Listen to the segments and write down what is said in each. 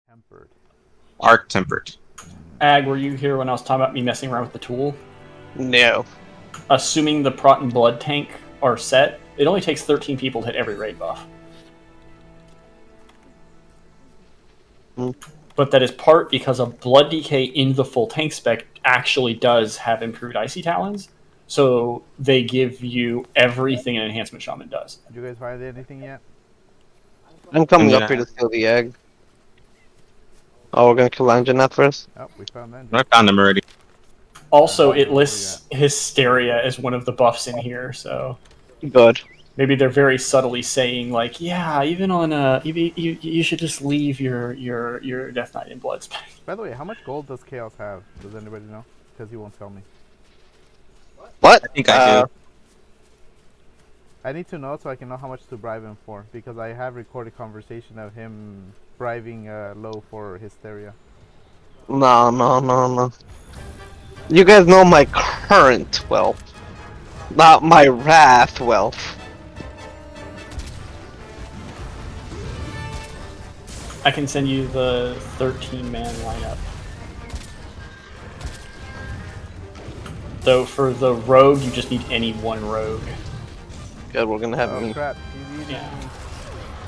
Tempered. Arc tempered. Ag, were you here when I was talking about me messing around with the tool? No. Assuming the Prot and Blood tank are set, it only takes 13 people to hit every raid buff. But that is part because of Blood DK in the full tank spec actually does have improved Icy Talons, so they give you everything an Enhancement Shaman does. Did you guys find anything yet? I'm coming up Yeah. here to steal the egg. Oh, we're gonna kill Anjanath first? Oh, we found that. I found him already. Also, it lists Hysteria as one of the buffs in here, so Good. maybe they're very subtly saying, like, yeah, even on you should just leave your Death Knight in Blood spec. By the way, how much gold does Chaos have? Does anybody know? Because he won't tell me. What? I think I do. I need to know so I can know how much to bribe him for, because I have recorded conversation of him bribing Low for Hysteria. No. You guys know my current wealth, not my wrath wealth. I can send you the 13-man lineup. Though for the rogue, you just need any one rogue. Good, we're gonna have Oh me. crap, he's eating Yeah. me.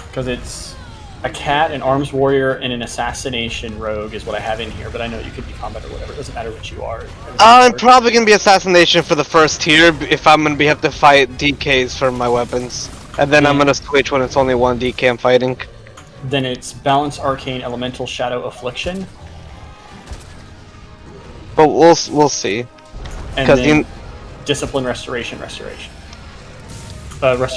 Because it's a cat, an arms warrior, and an assassination rogue is what I have in here, but I know you could be combat or whatever. It doesn't matter what you are. I'm probably gonna be assassination for the first tier if I'm gonna have to fight DKs for my weapons. And then I'm Yeah. gonna switch when it's only one DK I'm fighting. Then it's balance, arcane, elemental, shadow, affliction, But we'll see. and 'Cause then you- discipline, restoration. Resto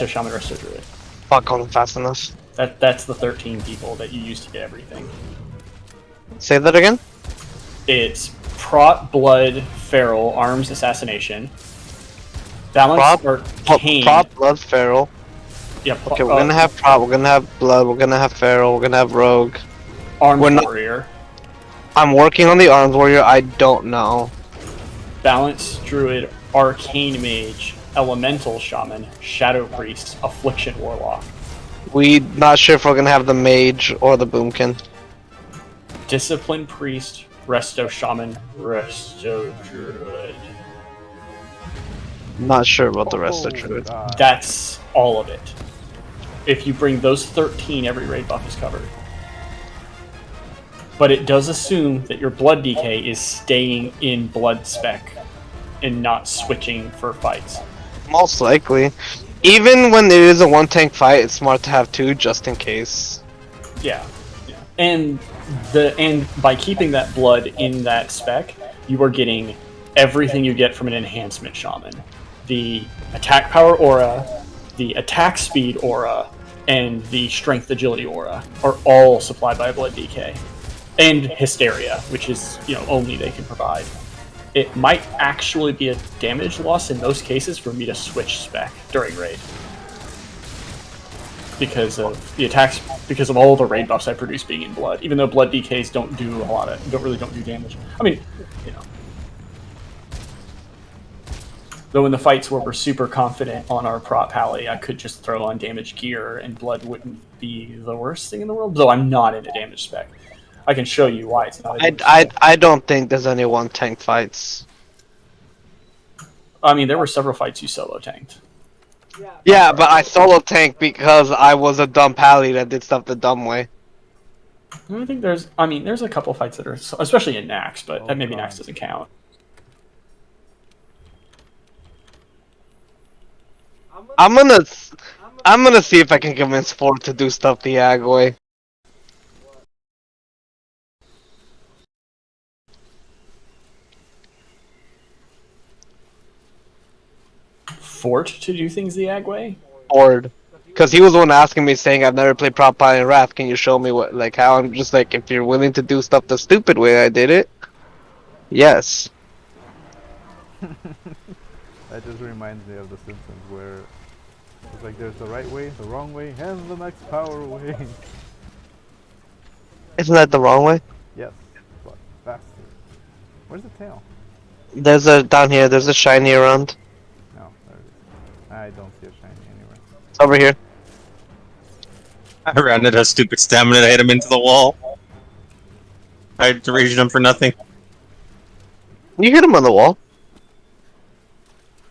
shaman, resto druid. Fuck, going fast enough. That's the 13 people that you use to get everything. Say that again? It's Prot, Blood, Feral, Arms, Assassination. Balance, Arcane. Prop, blood, feral. Yeah, Okay, we're gonna have prop, we're gonna have blood, we're gonna have feral, we're gonna have rogue. Arms we're not- Warrior. I'm working on the arms warrior, I don't know. Balance, Druid, Arcane Mage, Elemental Shaman, Shadow Priest, Affliction Warlock. We not sure if we're gonna have the mage or the boomkin. Discipline Priest, Resto Shaman, Resto Druid. Not sure about the rest of Oh, druid. God. That's all of it. If you bring those 13, every raid buff is covered. But it does assume that your blood DK is staying in blood spec and not switching for fights. Most likely. Even when there is a one tank fight, it's smart to have two just in case. Yeah. And by keeping that blood in that spec, you are getting everything you get from an enhancement shaman. The attack power aura, the attack speed aura, and the strength agility aura are all supplied by blood DK. And hysteria, which is, only they can provide. It might actually be a damage loss in most cases for me to switch spec during raid. Because of the attacks, because of all the raid buffs I produce being in blood. Even though blood DKs don't do damage. I mean, Though in the fights where we're super confident on our prop pally, I could just throw on damage gear and blood wouldn't be the worst thing in the world. Though I'm not in a damage spec. I can show you why it's not a damage spec. I don't think there's any one tank fights. I mean, there were several fights you solo tanked. Yeah, but I solo tank because I was a dumb pally that did stuff the dumb way. I think there's a couple fights that are, especially in Nax, but Oh, maybe God. Nax doesn't count. I'm gonna see if I can convince Ford to do stuff the Ag way. Fort to do things the Ag way? Ford. Cause he was the one asking me saying I've never played prop pally in Wrath, can you show me how? I'm just like, if you're willing to do stuff the stupid way I did it, yes. That just reminds me of The Simpsons, where it's like there's the right way, the wrong way, and the next power way. Isn't that the wrong way? Yes, but faster. Where's the tail? There's a, down here, there's a shiny around. No, there it is. I don't see a shiny anywhere. It's over here. I ran into a stupid stamina to hit him into the wall. I raged him for nothing. You hit him on the wall.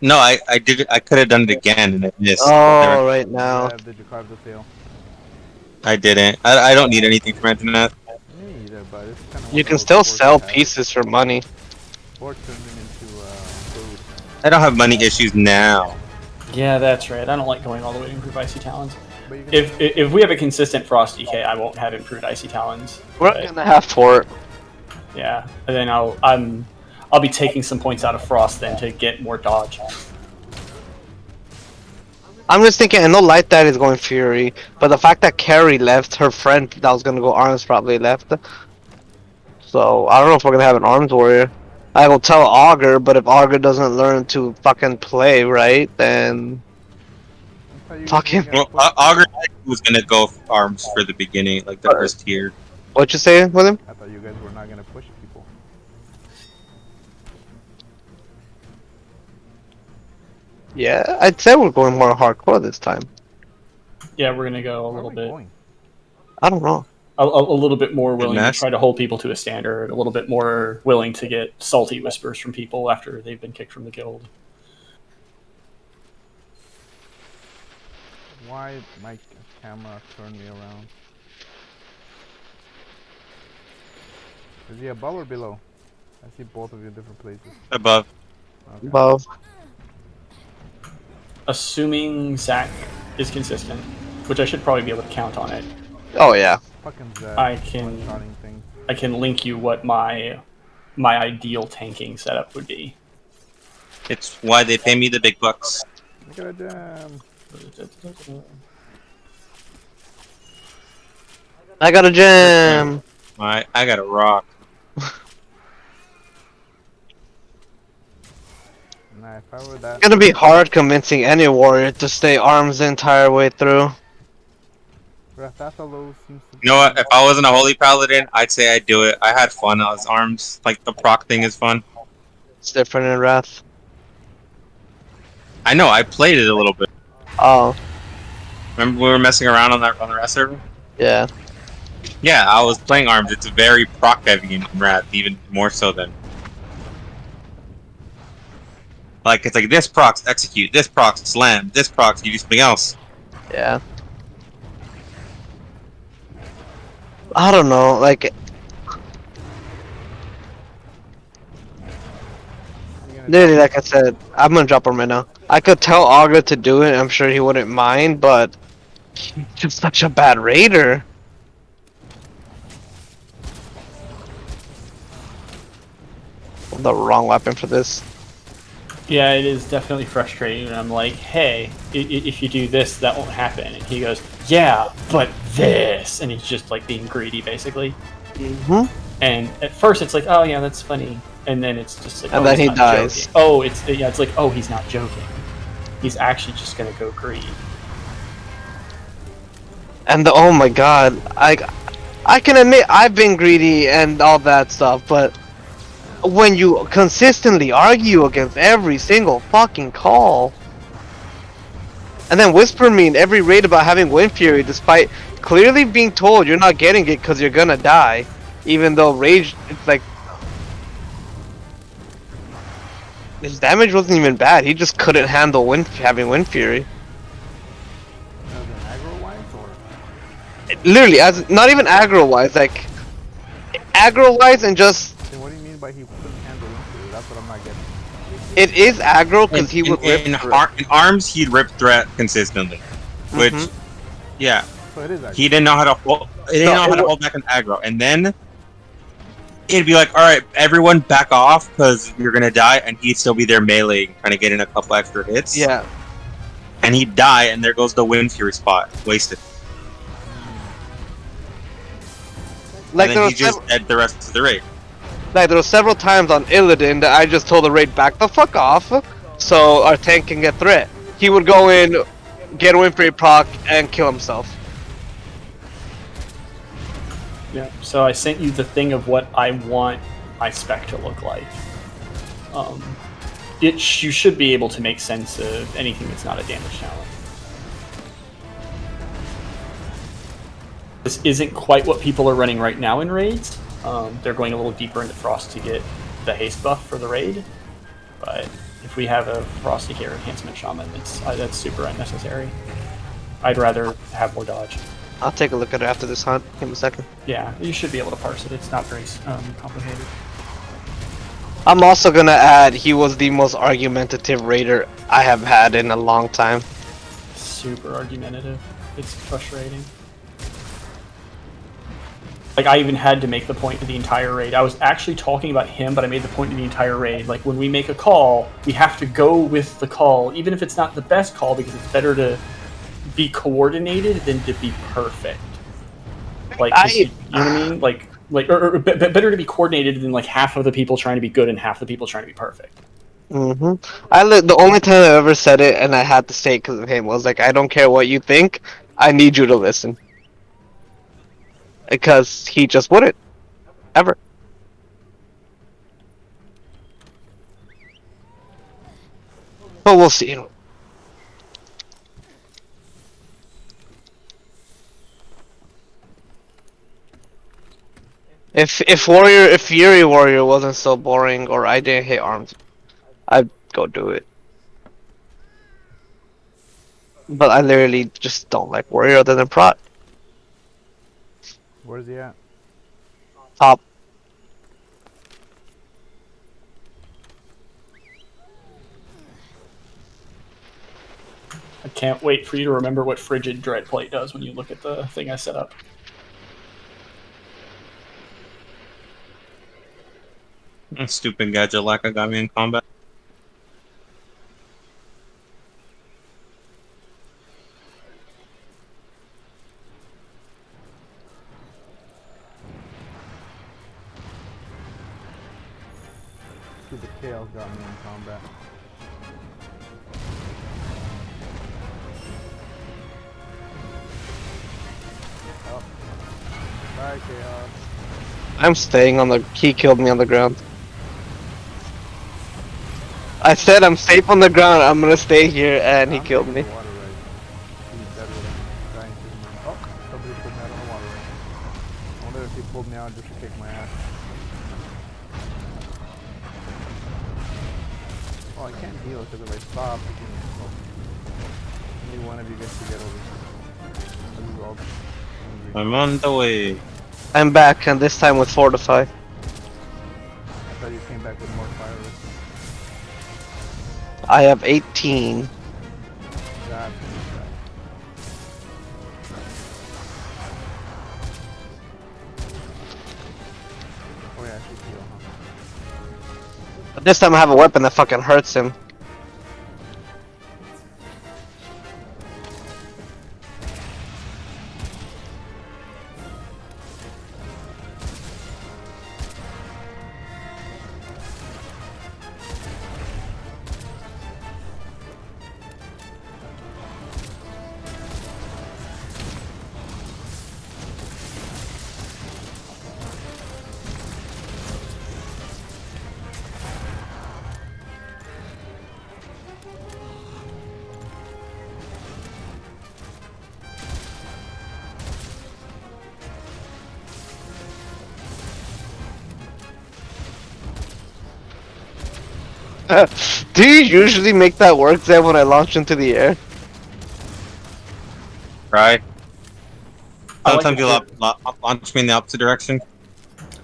No, I did it. I could have done it again and it missed. Oh, right now. Did you carve the tail? I didn't. I don't need anything from Anjanath. Me either, but it's kind of. You can still sell pieces for money. Or turn them into food. I don't have money issues now. Yeah, that's right. I don't like going all the way to improve Icy Talons. But you can If we have a consistent Frost DK, I won't have improved Icy Talons. We're but, gonna have fort. yeah, and then I'll be taking some points out of Frost then to get more dodge. I'm just thinking, I know Light Dad is going Fury, but the fact that Carrie left, her friend that was gonna go Arms probably left. So, I don't know if we're gonna have an Arms Warrior. I will tell Augur, but if Augur doesn't learn to fucking play right, then... Fucking... Well, Augur was gonna go arms for the beginning, like the first tier. What'd you say with him? I thought you guys were not gonna push people. Yeah, I'd say we're going more hardcore this time. Yeah, we're gonna go a Where are little we bit. going? I don't know. A little bit more willing to Goodness. try to hold people to a standard, a little bit more willing to get salty whispers from people after they've been kicked from the guild. Why my camera turned me around? Is he above or below? I see both of you in different places. Above. Okay. Above. Assuming Zach is consistent, which I should probably be able to count on it, Oh yeah. Fucking Zed. I can- one-shotting things. I can link you what my ideal tanking setup would be. It's why they pay me the big bucks. Look at that jam. I got a gem! I got a rock. Nah, if I were that. It's gonna be hard convincing any warrior to stay arms the entire way through. Rathalos seems to You know what? If I wasn't a holy paladin, I'd say I'd do it. I had fun as arms. Like the proc thing is fun. It's different in Wrath. I know. I played it a little bit. Oh, Remember we were messing around on the rest server? yeah. Yeah, I was playing arms. It's very proc heavy in Wrath, even more so than. Like it's like this procs execute, this procs slam, this procs you do something else. Yeah. I don't know, like, literally, like I said, I'm gonna drop him right now. I could tell Augur to do it, I'm sure he wouldn't mind, but he's just such a bad raider. The wrong weapon for this. Yeah, it is definitely frustrating. And I'm like, hey, if you do this, that won't happen. And he goes, yeah, but this. And he's just like being greedy, basically. Mm-hmm. And at first, it's like, oh yeah, that's funny. And then it's just like, And oh, then he's he not dies. joking. Oh, it's like, oh, he's not joking. He's actually just gonna go greedy. And oh my god, I can admit I've been greedy and all that stuff, but when you consistently argue against every single fucking call, and then whisper me in every raid about having Wind Fury despite clearly being told you're not getting it because you're gonna die, even though rage, it's like his damage wasn't even bad, he just couldn't handle having Wind Fury. aggro wise or? Literally, as not even aggro wise, like aggro wise and just Then what do you mean by he couldn't handle it? That's what I'm not getting. it is aggro because he would rip in, through. in arms he'd rip threat consistently, which Mhm. yeah, So it is actually. he didn't know how to hold. He didn't No, know how it to wa- hold back an aggro, and then it'd be like, all right, everyone back off because you're gonna die, and he'd still be there melee, trying to get in a couple extra hits. Yeah, and he'd die, and there goes the Wind Fury spot, wasted. like and then he just dead the rest of the raid. like there were several times on Illidan that I just told the raid back the fuck off, so our tank can get threat. He would go in, get a Winfrey proc, and kill himself. Yeah. So I sent you the thing of what I want my spec to look like. You should be able to make sense of anything that's not a damage talent. This isn't quite what people are running right now in raids, They're going a little deeper into Frost to get the haste buff for the raid, but if we have a Frosty Care Enhancement Shaman, that's super unnecessary. I'd rather have more dodge. I'll take a look at it after this hunt. Give me a second. Yeah, you should be able to parse it. It's not very complicated. I'm also gonna add he was the most argumentative raider I have had in a long time. Super argumentative. It's frustrating. Like, I even had to make the point to the entire raid. I was actually talking about him, but I made the point to the entire raid. Like, when we make a call, we have to go with the call, even if it's not the best call, because it's better to be coordinated than to be perfect. Like, you know what I mean? Or better to be coordinated than like half of the people trying to be good and half the people trying to be perfect. Mm-hmm. The only time I ever said it, and I had to say it because of him, was like, I don't care what you think, I need you to listen. Because he just wouldn't. Ever. But we'll see. If Fury Warrior wasn't so boring, or I didn't hit arms, I'd go do it. But I literally just don't like Warrior other than Prot. Where's he at? Top. I can't wait for you to remember what Frigid Dreadplate does when you look at the thing I set up. Stupid gadget Laka got me in combat. Stupid Chaos got me in combat. Oh. Bye, Chaos. I'm staying on the. He killed me on the ground. I said I'm safe on the ground. I'm gonna stay here, and he killed me. Oh, somebody put me out on the water right. I wonder if he pulled me out just to kick my ass. Oh, I can't heal because if I stop, you can. Oh. Only one of you gets to get over. I'm on the way. I'm back, and this time with Fortify. I thought you came back with more fire. I have 18. God. Oh yeah, I should heal, huh? But this time I have a weapon that fucking hurts him. Do you usually make that work, Zeb, when I launch into the air? Right. I like Sometimes that you'll launch me in the opposite direction.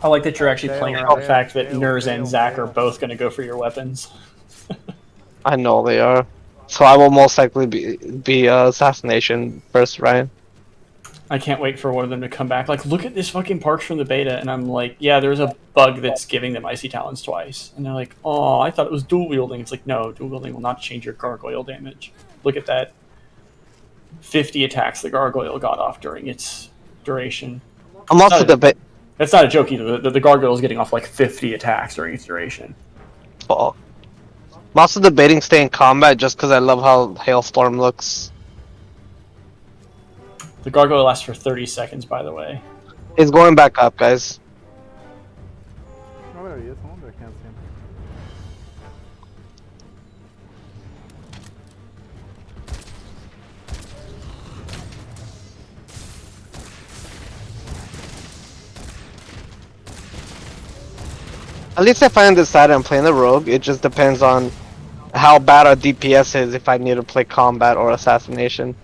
I like that you're actually playing around the fact that fail, Nurs fail, and Zach fail. are both going to go for your weapons. I know they are. So I will most likely be assassination first, Ryan. I can't wait for one of them to come back. Like, look at this fucking Parks from the beta, and I'm like, yeah, there's a bug that's giving them Icy Talons twice. And they're like, oh, I thought it was dual wielding. It's like, no, dual wielding will not change your gargoyle damage. Look at that. 50 attacks the gargoyle got off during its duration. I'm also debating. That's not a joke either. The gargoyle is getting off like 50 attacks during its duration. I'm also debating staying combat just because I love how Hailstorm looks. The gargoyle lasts for 30 seconds, by the way. It's going back up, guys. Oh, there he is. I wonder I can't see him. At least if I undecided I'm playing the rogue, it just depends on how bad our DPS is if I need to play combat or assassination.